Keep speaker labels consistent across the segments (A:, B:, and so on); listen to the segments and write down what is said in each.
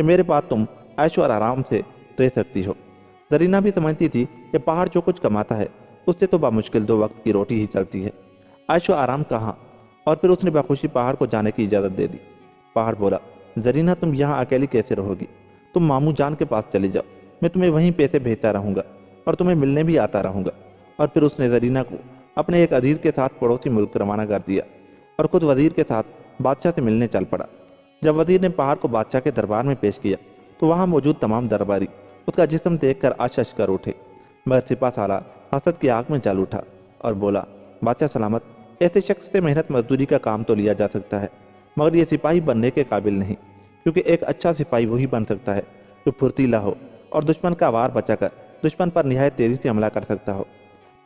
A: کہ میرے پاس تم عیش اور آرام سے رہ سکتی ہو۔ زرینہ بھی سمجھتی تھی کہ پہاڑ جو کچھ کماتا ہے اس سے تو بامشکل 2 وقت کی روٹی ہی چلتی ہے، عیش و آرام کہاں؟ اور پھر اس نے بخوشی پہاڑ کو جانے کی اجازت دے دی۔ پہاڑ بولا، زرینہ تم یہاں اکیلی کیسے رہو گی؟ تم ماموں جان کے پاس چلے جاؤ، میں تمہیں وہیں پیسے بھیجتا رہوں گا اور تمہیں ملنے بھی آتا رہوں گا۔ اور پھر اس نے زرینہ کو اپنے ایک عزیز کے ساتھ پڑوسی ملک روانہ کر دیا اور خود وزیر کے ساتھ بادشاہ سے ملنے چل پڑا۔ جب وزیر نے پہاڑ کو بادشاہ کے دربار میں پیش کیا تو وہاں موجود تمام درباری اس کا جسم دیکھ کر اچ کر اٹھے، مگر سپہ سالار حسد کی آگ میں جل اٹھا اور بولا، بادشاہ سلامت، ایسے شخص سے محنت مزدوری کا کام تو لیا جا سکتا ہے، مگر یہ سپاہی بننے کے قابل نہیں، کیونکہ ایک اچھا سپاہی وہی بن سکتا ہے جو پھرتیلا ہو اور دشمن کا وار بچا کر دشمن پر نہایت تیزی سے حملہ کر سکتا ہو۔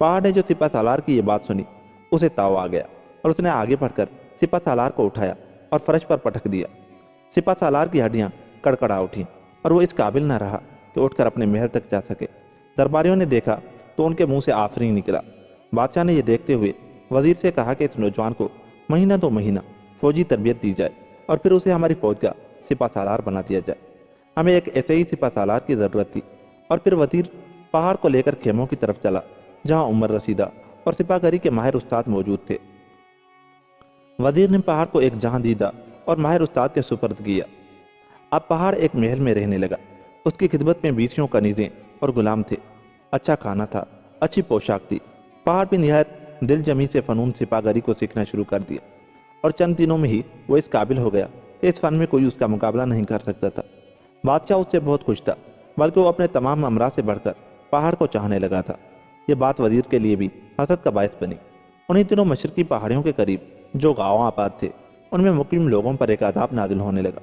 A: پہاڑ نے جو سپہ سالار کی یہ بات سنی اسے تاؤ آ گیا اور اس نے آگے بڑھ کر سپہ سالار کو اٹھایا اور فرش پر پٹک دیا۔ سپہ سالار کی ہڈیاں کڑکڑا اٹھیں اور وہ اس قابل نہ رہا کہ اٹھ کر اپنے محل تک جا سکے۔ درباریوں نے دیکھا تو ان کے منہ سے آفرین نکلا۔ بادشاہ نے یہ دیکھتے ہوئے وزیر سے کہا کہ اس نوجوان کو مہینہ 2 مہینہ فوجی تربیت دی جائے اور پھر اسے ہماری فوج کا سپہ سالار بنا دیا جائے۔ ہمیں ایک ایسے ہی سپہ سالار کی ضرورت تھی۔ اور پھر وزیر پہاڑ کو لے کر خیموں کی طرف چلا جہاں عمر رسیدہ اور سپہ گری کے ماہر استاد موجود تھے۔ وزیر نے پہاڑ کو ایک جہاں دیدہ اور ماہر استاد کے سپرد کیا۔ اب پہاڑ ایک محل میں رہنے لگا۔ اس کی خدمت میں بیسیوں کنیزیں اور غلام تھے۔ اچھا کھانا تھا، اچھی پوشاک تھی۔ پہاڑ بھی نہایت دل جمی سے فنون سپہ گری کو سیکھنا شروع کر دیا اور چند دنوں میں ہی وہ اس قابل ہو گیا کہ اس فن میں کوئی اس کا مقابلہ نہیں کر سکتا تھا۔ بادشاہ اس سے بہت خوش تھا، بلکہ وہ اپنے تمام امراء سے بڑھ کر پہاڑ کو چاہنے لگا تھا۔ یہ بات وزیر کے لیے بھی حسد کا باعث بنی۔ انہی دنوں مشرقی پہاڑیوں کے قریب جو گاؤں آباد تھے ان میں مقیم لوگوں پر ایک عذاب نازل ہونے لگا۔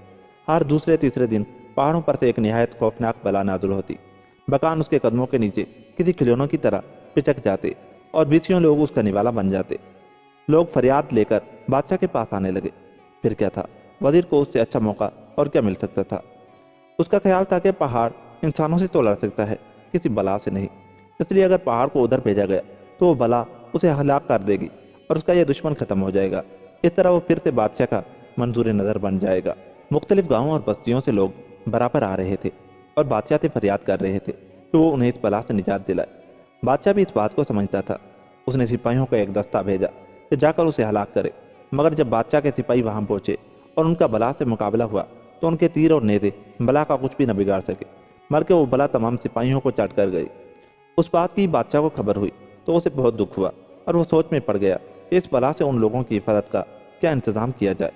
A: ہر دوسرے تیسرے دن پہاڑوں پر سے ایک نہایت خوفناک بلا نازل ہوتی۔ مکان اس کے قدموں کے نیچے کسی کھلونوں کی طرح پچک جاتے اور بیسیوں لوگ اس کا نوالا بن جاتے۔ لوگ فریاد لے کر بادشاہ کے پاس آنے لگے۔ پھر کیا تھا، وزیر کو اس سے اچھا موقع اور کیا مل سکتا تھا؟ اس کا خیال تھا کہ پہاڑ انسانوں سے تو لڑ سکتا ہے، کسی بلا سے نہیں، اس لیے اگر پہاڑ کو ادھر بھیجا گیا تو وہ بلا اسے ہلاک کر دے گی اور اس کا یہ دشمن ختم ہو جائے گا۔ اس طرح وہ پھر سے بادشاہ کا منظور نظر بن جائے گا۔ مختلف گاؤں اور بستیوں سے لوگ برابر آ رہے تھے اور بادشاہ سے فریاد کر رہے تھے کہ وہ انہیں اس بلا سے نجات دلائے۔ بادشاہ بھی اس بات کو سمجھتا تھا۔ اس نے سپاہیوں کا ایک دستہ بھیجا کہ جا کر اسے ہلاک کرے، مگر جب بادشاہ کے سپاہی وہاں پہنچے اور ان کا بلا سے مقابلہ ہوا تو ان کے تیر اور نیزے بلا کا کچھ بھی نہ بگاڑ سکے، بلکہ وہ بلا تمام سپاہیوں کو چٹ کر گئی۔ اس بات کی بادشاہ کو خبر ہوئی تو اسے بہت دکھ ہوا اور وہ سوچ میں پڑ گیا کہ اس بلا سے ان لوگوں کی حفاظت کا کیا انتظام کیا جائے۔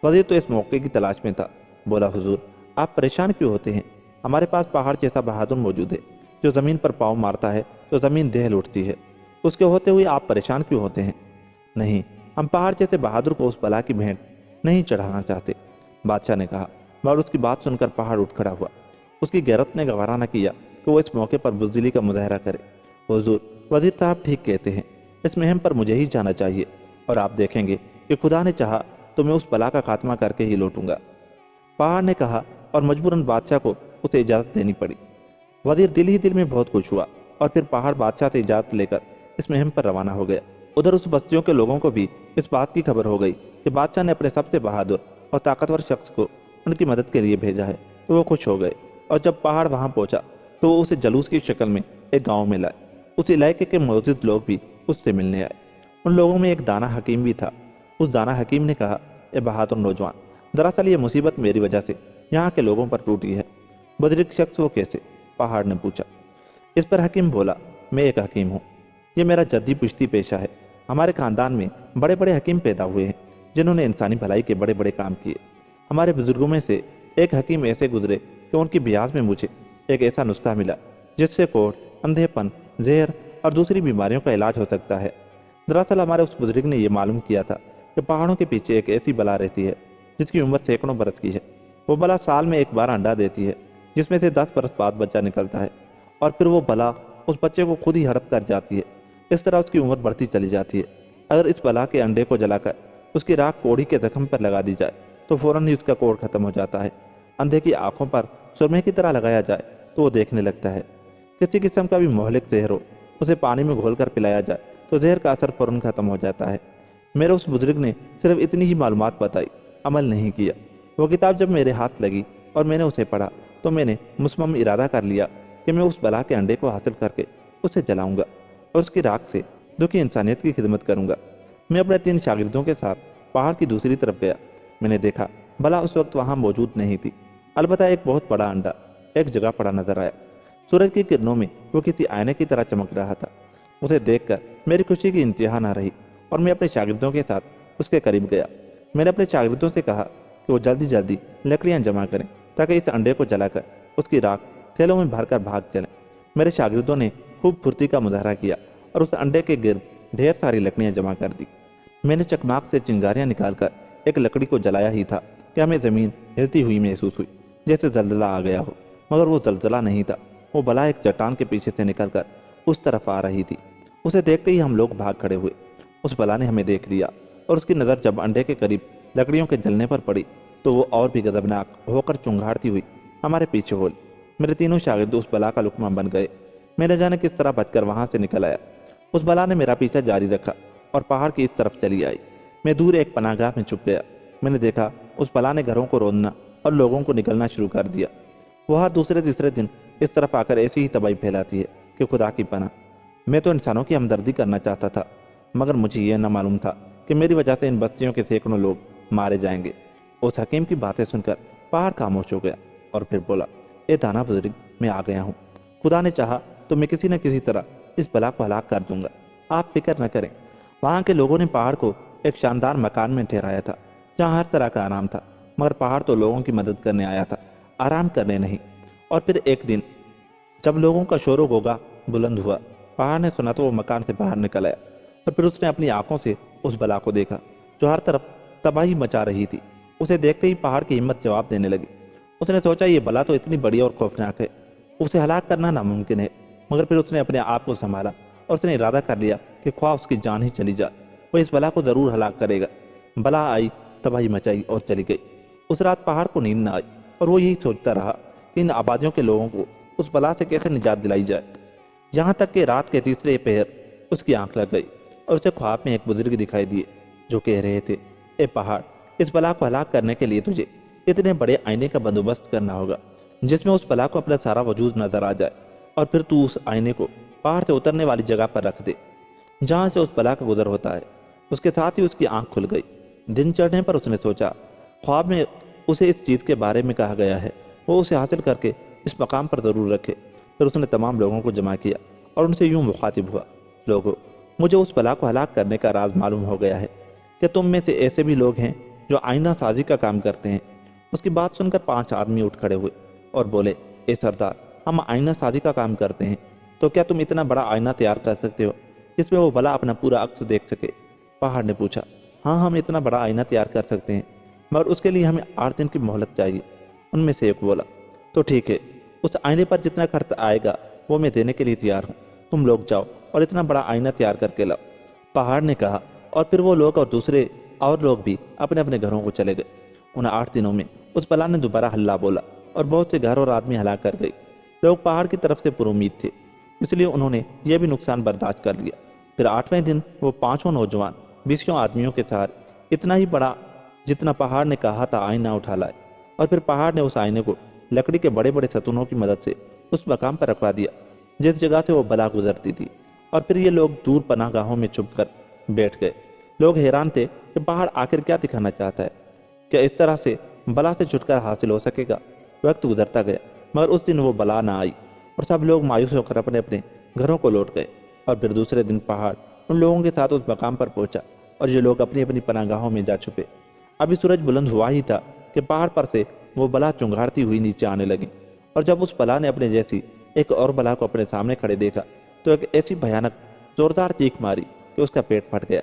A: وزیر تو اس موقع کی تلاش میں تھا۔ بولا، حضور آپ پریشان کیوں ہوتے ہیں؟ ہمارے پاس پہاڑ جیسا بہادر موجود ہے جو زمین پر پاؤں مارتا ہے تو زمین دہل اٹھتی ہے، اس کے ہوتے ہوئے آپ پریشان کیوں ہوتے ہیں؟ نہیں، ہم پہاڑ جیسے بہادر کو اس بلا کی بھینٹ نہیں چڑھانا چاہتے، بادشاہ نے کہا۔ مگر اس کی بات سن کر پہاڑ اٹھ کھڑا ہوا۔ اس کی غیرت نے گوارا نہ کیا کہ وہ اس موقع پر بزدلی کا مظاہرہ کرے۔ حضور، وزیر صاحب ٹھیک کہتے ہیں، اس مہم پر مجھے ہی جانا چاہیے اور آپ دیکھیں گے کہ خدا نے چاہا تو میں اس بلا کا خاتمہ کر کے ہی لوٹوں گا، پہاڑ نے کہا، اور مجبوراً بادشاہ کو اسے اجازت دینی پڑی۔ وزیر دل ہی دل میں بہت خوش ہوا اور پھر پہاڑ بادشاہ سے اجازت لے کر اس مہم پر روانہ ہو گیا۔ ادھر اس بستیوں کے لوگوں کو بھی اس بات کی خبر ہو گئی کہ بادشاہ نے اپنے سب سے بہادر اور طاقتور شخص کو ان کی مدد کے لیے بھیجا ہے، تو وہ خوش ہو گئے۔ اور جب پہاڑ وہاں پہنچا تو وہ اسے جلوس کی شکل میں ایک گاؤں میں لائے۔ اس علاقے کے معزز لوگ بھی اس سے ملنے آئے۔ ان لوگوں میں ایک دانا حکیم بھی تھا۔ اس دانا حکیم نے کہا، اے بہادر نوجوان، دراصل یہ مصیبت میری وجہ سے یہاں کے لوگوں پر ٹوٹی ہے۔ بزرگ شخص وہ کیسے؟ پہاڑ نے پوچھا۔ اس پر حکیم بولا، میں ایک حکیم ہوں، یہ میرا جدی پشتی پیشہ ہے۔ ہمارے خاندان میں بڑے بڑے حکیم پیدا ہوئے ہیں جنہوں نے انسانی بھلائی کے بڑے بڑے کام کیے۔ ہمارے بزرگوں میں سے ایک حکیم ایسے گزرے کہ ان کی بیاض میں مجھے ایک ایسا نسخہ ملا جس سے کوڑھ، اندھے پن، زہر اور دوسری بیماریوں کا علاج ہو سکتا ہے۔ دراصل ہمارے اس بزرگ نے یہ معلوم کیا تھا کہ پہاڑوں کے پیچھے ایک ایسی بلا رہتی ہے جس کی عمر سینکڑوں برس کی ہے۔ وہ بلا سال میں ایک بار انڈا دیتی ہے جس میں سے 10 برس بعد بچہ نکلتا ہے، اور پھر وہ بلا اس بچے کو خود ہی ہڑپ کر جاتی ہے۔ اس طرح اس کی عمر بڑھتی چلی جاتی ہے۔ اگر اس بلا کے انڈے کو جلا کر اس کی راکھ کوڑھی کے زخم پر لگا دی جائے تو فوراً ہی اس کا کوڑھ ختم ہو جاتا ہے۔ اندھے کی آنکھوں پر سرمے کی طرح لگایا جائے تو وہ دیکھنے لگتا ہے۔ کسی قسم کا بھی مہلک زہر ہو، اسے پانی میں گھول کر پلایا جائے تو زہر کا اثر فوراً ختم ہو جاتا ہے۔ میرے اس بزرگ نے صرف اتنی ہی معلومات بتائی، عمل نہیں کیا۔ وہ کتاب جب میرے ہاتھ لگی اور میں نے اسے پڑھا تو میں نے مصمم ارادہ کر لیا کہ میں اس بلا کے انڈے کو حاصل کر کے اسے جلاؤں گا اور اس کی راکھ سے دکھی انسانیت کی خدمت کروں گا۔ میں اپنے 3 شاگردوں کے ساتھ پہاڑ کی دوسری طرف گیا۔ میں نے دیکھا بلا اس وقت وہاں موجود نہیں تھی، البتہ ایک بہت بڑا انڈا ایک جگہ پڑا نظر آیا۔ سورج کی کرنوں میں وہ کسی آئینے کی طرح چمک رہا تھا۔ اسے دیکھ کر میری خوشی کی انتہا نہ رہی اور میں اپنے شاگردوں کے ساتھ اس کے قریب گیا۔ میں نے اپنے شاگردوں سے کہا کہ وہ جلدی جلدی لکڑیاں جمع کریں تاکہ اس انڈے کو جلا کر اس کی راکھ تھیلوں میں بھر کر بھاگ چلیں۔ میرے شاگردوں نے خوب پھرتی کا مظاہرہ کیا اور اس انڈے کے گرد ڈھیر ساری لکڑیاں جمع کر دی۔ میں نے چکماق سے چنگاریاں نکال کر ایک لکڑی کو جلایا ہی تھا کہ ہمیں زمین ہلتی ہوئی محسوس ہوئی، جیسے زلزلہ آ گیا ہو، مگر وہ زلزلہ نہیں تھا۔ وہ بلا ایک چٹان کے پیچھے سے نکل کر اس طرف آ رہی تھی۔ اسے دیکھتے ہی ہم لوگ بھاگ کھڑے ہوئے۔ اس بلا نے ہمیں دیکھ لیا اور اس کی نظر جب انڈے کے قریب لکڑیوں کے جلنے پر پڑی تو وہ اور بھی غضبناک ہو کر چنگھاڑتی ہوئی ہمارے پیچھے ہو لی۔ میرے تینوں شاگرد اس بلا کا لقمہ بن گئے۔ میں نہ جانے کس طرح بچ کر وہاں سے نکل آیا۔ اس بلا نے میرا پیچھا جاری رکھا اور پہاڑ کی اس طرف چلی آئی۔ میں دور ایک پناہ گاہ میں چھپ گیا۔ میں نے دیکھا اس بلا نے گھروں کو روننا اور لوگوں کو نکلنا شروع کر دیا۔ وہ دوسرے تیسرے دن اس طرف آ کر ایسی ہی تباہی پھیلاتی ہے کہ خدا کی پناہ۔ میں تو انسانوں کی ہمدردی کرنا چاہتا تھا، مگر مجھے یہ نہ معلوم تھا کہ میری وجہ سے ان بستیوں کے سینکڑوں لوگ مارے جائیں گے۔ اس حکیم کی باتیں سن کر پہاڑ خاموش ہو گیا اور پھر بولا، اے دانا بزرگ، میں آ گیا ہوں۔ خدا نے چاہا تو میں کسی نہ کسی طرح اس بلا کو ہلاک کر دوں گا، آپ فکر نہ کریں۔ وہاں کے لوگوں نے پہاڑ کو ایک شاندار مکان میں ٹھہرایا تھا جہاں ہر طرح کا آرام تھا، مگر پہاڑ تو لوگوں کی مدد کرنے آیا تھا، آرام کرنے نہیں۔ اور پھر ایک دن جب لوگوں کا شور و غوغا بلند ہوا، پہاڑ نے سنا تو وہ مکان سے باہر نکل آیا اور پھر اس نے اپنی آنکھوں سے اس بلا کو دیکھا جو ہر طرف تباہی مچا رہی تھی۔ اسے دیکھتے ہی پہاڑ کی ہمت جواب دینے لگی۔ اس نے سوچا یہ بلا تو اتنی بڑی اور خوفناک ہے، اسے ہلاک کرنا ناممکن ہے، مگر پھر اس نے اپنے آپ کو سنبھالا اور اس نے ارادہ کر لیا کہ خواہ اس کی جان ہی چلی جائے وہ اس بلا کو ضرور ہلاک کرے گا۔ بلا آئی، تباہی مچائی اور چلی گئی۔ اس رات پہاڑ کو نیند نہ آئی اور وہ یہی سوچتا رہا کہ ان آبادیوں کے لوگوں کو اس بلا سے کیسے نجات دلائی جائے، یہاں تک کہ رات کے تیسرے پہر اس کی آنکھ لگ گئی اور اسے خواب میں ایک بزرگ دکھائی دیے جو کہہ رہے تھے، اے پہاڑ، اس بلا کو ہلاک کرنے کے لیے تجھے اتنے بڑے آئینے کا بندوبست کرنا ہوگا جس میں اس بلا کو اپنا سارا وجود نظر آ جائے، اور پھر تو اس آئینے کو پہاڑ سے اترنے والی جگہ پر رکھ دے جہاں سے اس بلا کا گزر ہوتا ہے۔ اس کے ساتھ ہی اس کی آنکھ کھل گئی۔ دن چڑھنے پر اس نے سوچا خواب میں اسے اس چیز کے بارے میں کہا گیا ہے، وہ اسے حاصل کر کے اس مقام پر ضرور رکھے۔ پھر اس نے تمام لوگوں کو جمع کیا اور ان سے یوں مخاطب ہوا، لوگو، مجھے اس بلا کو ہلاک کرنے کا راز معلوم ہو گیا ہے کہ تم میں سے ایسے بھی لوگ ہیں جو آئینہ سازی کا کام کرتے ہیں۔ اس کی بات سن کر 5 آدمی اٹھ کھڑے ہوئے اور بولے، اے سردار، ہم آئینہ سازی کا کام کرتے ہیں، تو کیا تم اتنا بڑا آئینہ تیار کر سکتے ہو جس میں وہ بلا اپنا پورا عکس دیکھ سکے؟ پہاڑ نے پوچھا، ہاں، ہم اتنا بڑا آئینہ تیار کر سکتے ہیں، مگر اس کے لیے ہمیں 8 دن کی مہلت چاہیے۔ ان میں سے ایک بولا، تو ٹھیک ہے، اس آئینے پر جتنا خرچ آئے گا وہ میں دینے کے لیے تیار ہوں، تم لوگ جاؤ اور اتنا بڑا آئینہ تیار کر کے لاؤ۔ پہاڑ نے کہا، اور پھر وہ لوگ اور دوسرے اور لوگ بھی اپنے اپنے گھروں کو چلے گئے۔ ان 8 دنوں میں اس بلا نے دوبارہ ہلہ بولا اور بہت سے گھر اور آدمی ہلاک کر گئی۔ لوگ پہاڑ کی طرف سے پر امید تھے، اس لیے انہوں نے یہ بھی نقصان برداشت کر لیا۔ پھر 8ویں دن وہ 5 نوجوان 20 آدمیوں کے ساتھ اتنا ہی بڑا جتنا پہاڑ نے کہا تھا آئینہ اٹھا لائے، اور پھر پہاڑ نے اس آئینے کو لکڑی کے بڑے بڑے ستونوں کی مدد سے اس مقام پر رکھوا دیا جس جگہ سے وہ بلا گزرتی تھی، اور پھر یہ لوگ دور پناہ گاہوں میں چھپ کر بیٹھ گئے۔ لوگ حیران تھے کہ پہاڑ آخر کیا دکھانا چاہتا ہے، کیا اس طرح سے بلا سے چھٹکارا حاصل ہو سکے گا؟ وقت گزرتا گیا مگر اس دن وہ بلا نہ آئی اور سب لوگ مایوس ہو کر اپنے اپنے گھروں کو لوٹ گئے۔ اور پھر دوسرے دن پہاڑ ان لوگوں کے ساتھ اس مقام پر پہنچا اور یہ لوگ اپنی اپنی پناہ گاہوں میں جا چھپے۔ ابھی سورج بلند ہوا ہی تھا کہ پہاڑ پر سے وہ بلا چنگھاڑتی ہوئی نیچے آنے لگی، اور جب اس بلا نے اپنے جیسی ایک اور بلا کو اپنے سامنے کھڑے دیکھا تو ایک ایسی بھیانک زوردار چیخ ماری کہ اس کا پیٹ پھٹ گیا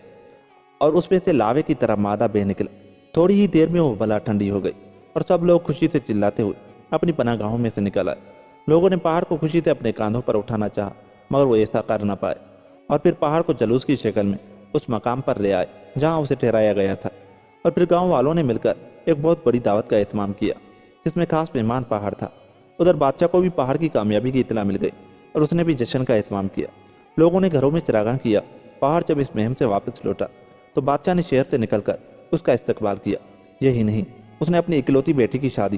A: اور اس میں سے لاوے کی طرح مادہ بہہ نکلا۔ تھوڑی ہی دیر میں وہ بلا ٹھنڈی ہو گئی اور سب لوگ خوشی سے چلاتے ہوئے اپنی پناہ گاہوں میں سے نکل آئے۔ لوگوں نے پہاڑ کو خوشی سے اپنے کاندھوں پر اٹھانا چاہا مگر وہ ایسا کر نہ پائے، اور پھر پہاڑ کو جلوس کی شکل میں اس مقام پر لے آئے جہاں اسے ٹھہرایا گیا تھا، اور پھر گاؤں والوں نے مل کر ایک بہت بڑی دعوت کا اہتمام کیا جس میں خاص مہمان پہاڑ تھا۔ ادھر بادشاہ کو بھی پہاڑ کی کامیابی کی اطلاع مل گئی اور اس نے بھی جشن کا اہتمام کیا۔ لوگوں نے گھروں میں چراغاں کیا۔ پہاڑ جب اس مہم سے واپس لوٹا تو بادشاہ نے شہر سے نکل کر اس کا استقبال کیا۔ یہی نہیں، اس نے اپنی اکلوتی بیٹی کی شادی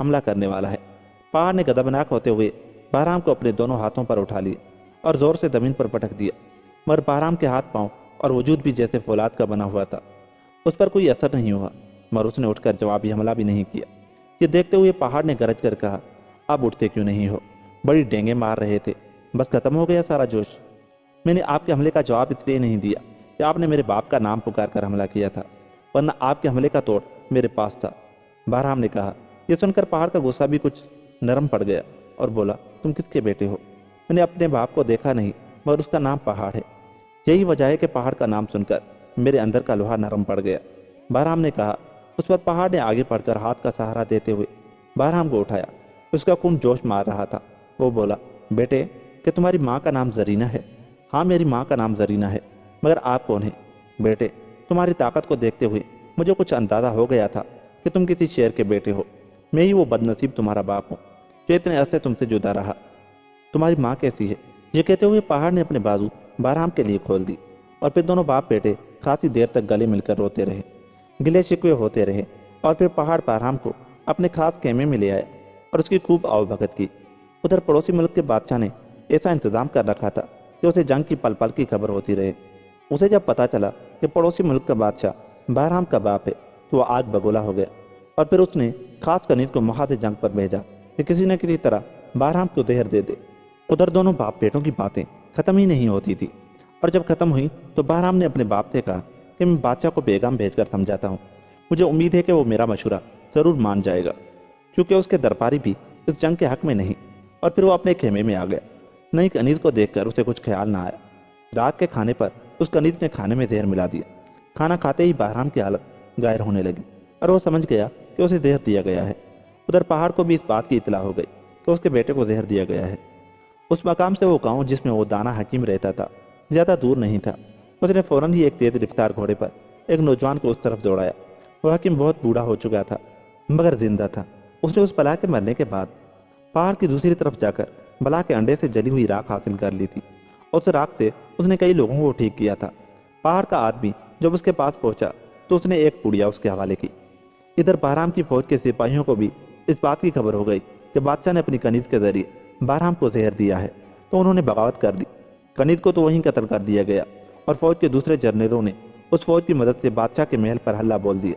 A: حملہ کرنے والا ہے۔ پہاڑ نے غضبناک ہوتے ہوئے بہرام کو اپنے دونوں ہاتھوں پر اٹھا لیا اور زور سے زمین پر پٹک دیا، مگر بہرام کے ہاتھ پاؤں اور وجود بھی جیسے فولاد کا بنا ہوا تھا۔ اس پر کوئی اثر نہیں ہوا، مگر اس نے اٹھ کر جوابی حملہ بھی نہیں کیا۔ یہ دیکھتے ہوئے پہاڑ نے گرج کر کہا، اب اٹھتے کیوں نہیں ہو؟ بڑی ڈینگیں مار رہے تھے، بس ختم ہو گیا سارا جوش۔ میں نے آپ کے حملے کا جواب اس لیے نہیں دیا کہ آپ نے میرے باپ کا نام پکار کر حملہ کیا تھا، ورنہ آپ کے حملے کا توڑ میرے پاس تھا۔ بہرام نے کہا۔ یہ سن کر پہاڑ کا غصہ بھی کچھ نرم پڑ گیا اور بولا، تم کس کے بیٹے ہو؟ میں نے اپنے باپ کو دیکھا نہیں، مگر اس کا نام پہاڑ ہے۔ یہی وجہ ہے کہ پہاڑ کا نام سن کر میرے اندر کا لوہا نرم پڑ گیا۔ بہرام نے کہا۔ اس پر پہاڑ نے آگے بڑھ کر ہاتھ کا سہارا دیتے ہوئے بہرام کو اٹھایا۔ اس کا خون جوش مار رہا تھا۔ وہ بولا، بیٹے، کہ تمہاری ماں کا نام زرینہ ہے؟ ہاں، میری ماں کا نام زرینہ ہے، مگر آپ کون ہیں؟ بیٹے، تمہاری طاقت کو دیکھتے ہوئے مجھے کچھ اندازہ ہو گیا تھا کہ تم کسی شیر کے بیٹے ہو۔ میں ہی وہ بد نصیب تمہارا باپ ہوں جو اتنے عرصے تم سے جدا رہا۔ تمہاری ماں کیسی ہے؟ یہ کہتے ہوئے پہاڑ نے اپنے بازو بہرام کے لیے کھول دی، اور پھر دونوں باپ بیٹے خاصی دیر تک گلے مل کر روتے رہے، گلے شکوے ہوتے رہے، اور پھر پہاڑ بہرام کو اپنے خاص خیمے میں لے آیا اور اس کی خوب آؤ بھگت کی۔ ادھر پڑوسی ملک کے بادشاہ نے ایسا انتظام کر رکھا تھا کہ اسے جنگ کی پل پل کی خبر ہوتی رہے۔ اسے جب پتا چلا کہ پڑوسی ملک کا بادشاہ بہرام کا باپ ہے تو وہ آگ بگولا ہو گیا، اور پھر اس نے خاص کنیز کو محاذ جنگ پر بھیجا کہ کسی نہ کسی طرح بہرام کو زہر دے دے۔ ادھر دونوں باپ بیٹوں کی باتیں ختم ہی نہیں ہوتی تھی، اور جب ختم ہوئی تو بہرام نے اپنے باپ سے کہا کہ میں بادشاہ کو پیغام بھیج کر سمجھاتا ہوں، مجھے امید ہے کہ وہ میرا مشورہ ضرور مان جائے گا، کیونکہ اس کے درباری بھی اس جنگ کے حق میں نہیں۔ اور پھر وہ اپنے خیمے میں آ گیا۔ نئی کنیز کو دیکھ کر اسے کچھ خیال نہ آیا۔ رات کے کھانے پر اس کنیز نے کھانے میں زہر ملا دیا۔ کھانا کھاتے ہی بہرام کی حالت غائر ہونے لگی، اور وہ سمجھ گیا کہ اسے زہر دیا گیا ہے۔ ادھر پہاڑ کو بھی اس بات کی اطلاع ہو گئی کہ اس کے بیٹے کو زہر دیا گیا ہے۔ اس مقام سے وہ گاؤں جس میں وہ دانا حکیم رہتا تھا زیادہ دور نہیں تھا۔ اس نے فوراً ہی ایک تیز رفتار گھوڑے پر ایک نوجوان کو اس طرف دوڑایا۔ وہ حکیم بہت بوڑھا ہو چکا تھا، مگر زندہ تھا۔ اس نے اس بلا کے مرنے کے بعد پہاڑ کی دوسری طرف جا کر بلا کے انڈے سے جلی ہوئی راکھ حاصل کر لی تھی، اور اس راکھ سے اس نے کئی لوگوں کو ٹھیک کیا تھا۔ پہاڑ کا آدمی جب اس کے پاس پہنچا تو اس نے ایک پڑیا اس کے حوالے کی۔ ادھر بہرام کی فوج کے سپاہیوں کو بھی اس بات کی خبر ہو گئی کہ بادشاہ نے اپنی کنیز کے ذریعے بہرام کو زہر دیا ہے، تو انہوں نے بغاوت کر دی۔ کنیز کو تو وہیں قتل کر دیا گیا، اور فوج کے دوسرے جرنیلوں نے اس فوج کی مدد سے بادشاہ کے محل پر حملہ بول دیا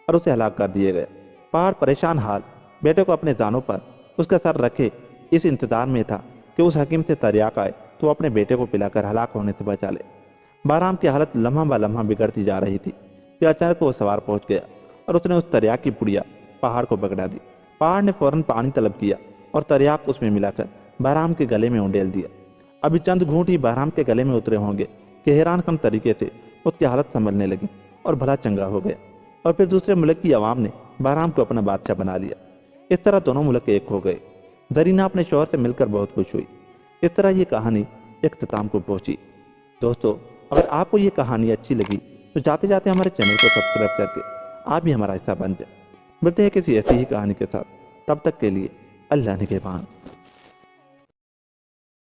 A: اور اسے ہلاک کر دیا گیا۔ پہاڑ پریشان حال بیٹے کو اپنے زانوں پر اس کا سر رکھے اس انتظار میں تھا کہ اس حکیم سے تریاق آئے تو اپنے بیٹے کو پلا کر ہلاک ہونے سے بچا لے۔ بہرام کی حالت لمحہ بہ لمحہ بگڑتی جا رہی تھی کہ اچانک وہ سوار پہنچ گیا، اور اس نے اس تریاق کی پڑیا پہاڑ کو پکڑا دی۔ پہاڑ نے فوراً پانی طلب کیا اور تریاق اس میں ملا کر بہرام کے گلے میں اونڈیل دیا۔ ابھی چند گھونٹ ہی بہرام کے گلے میں اترے ہوں گے کہ حیران کن طریقے سے اس کی حالت سنبھلنے لگی اور بھلا چنگا ہو گیا، اور پھر دوسرے ملک کی عوام نے بہرام کو اپنا بادشاہ بنا لیا۔ اس طرح دونوں ملک ایک ہو گئے۔ زرینہ اپنے شوہر سے مل کر بہت خوش ہوئی۔ اس طرح یہ کہانی اختتام کو پہنچی۔ دوستو، اگر آپ کو یہ کہانی اچھی لگی تو جاتے جاتے ہمارے چینل کو سبسکرائب کر کے آپ بھی ہمارا حصہ بن جائیں۔ ملتے ہیں کسی ایسی ہی کہانی کے ساتھ، تب تک کے لیے اللہ نگہبان۔